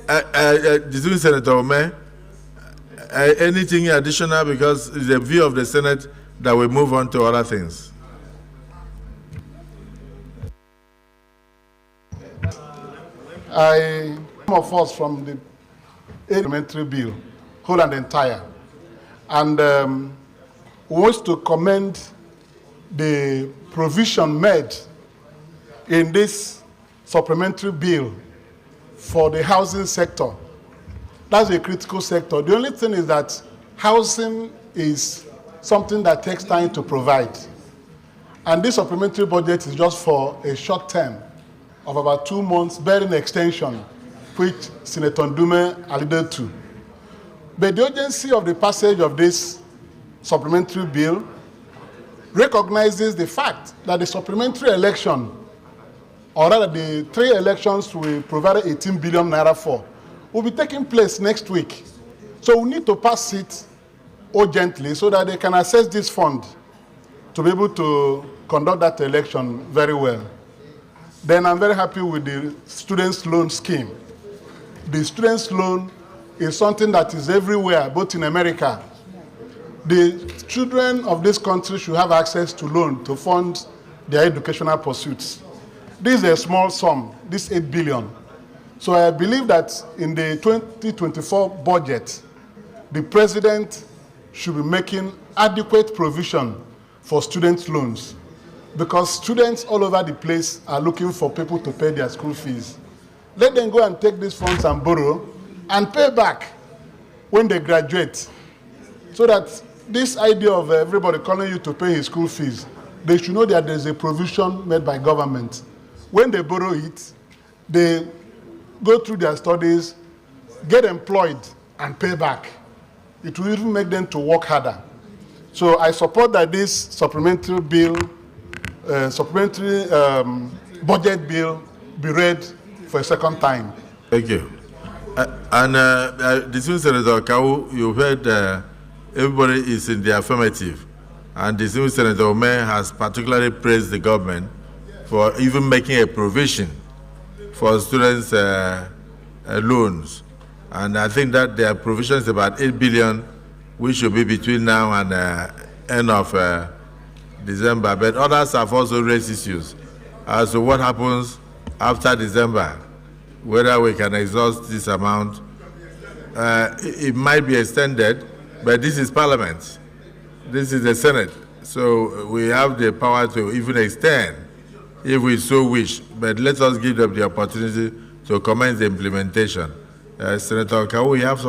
Distinguished Senator Umeh, anything additional, because it's the view of the Senate that we move on to other things. I come of us from the Supplementary Bill, whole and entire, and wants to commend the provision made in this Supplementary Bill for the housing sector. That's a critical sector. The only thing is that housing is something that takes time to provide. And this supplementary budget is just for a short term of about 2 months, bearing extension, which Senator Umeh alluded to. But the urgency of the passage of this supplementary bill recognizes the fact that the supplementary election, or rather the 3 elections we provided 18 billion naira for, will be taking place next week. So we need to pass it urgently so that they can access this fund to be able to conduct that election very well. Then I'm very happy with the students' loan scheme. The students' loan is something that is everywhere, both in America. The children of this country should have access to loan to fund their educational pursuits. This is a small sum, this 8 billion. So I believe that in the 2024 budget, the president should be making adequate provision for student loans, because students all over the place are looking for people to pay their school fees. Let them go and take these funds and borrow and pay back when they graduate, so that this idea of everybody calling you to pay his school fees, they should know that there's a provision made by government. When they borrow it, they go through their studies, get employed, and pay back. It will even make them to work harder. So I support that this supplementary bill, budget bill, be read for a second time. Thank you. Distinguished Senator Kau, you heard everybody is in the affirmative, and Distinguished Senator Umeh has particularly praised the government for even making a provision for students' loans. And I think that their provision is about 8 billion, which should be between now and end of December. But others have also raised issues as to what happens after December, whether we can exhaust this amount. It might be extended, but this is Parliament. This is the Senate. So we have the power to even extend if we so wish. But let us give them the opportunity to commence the implementation. Senator Kau, we have some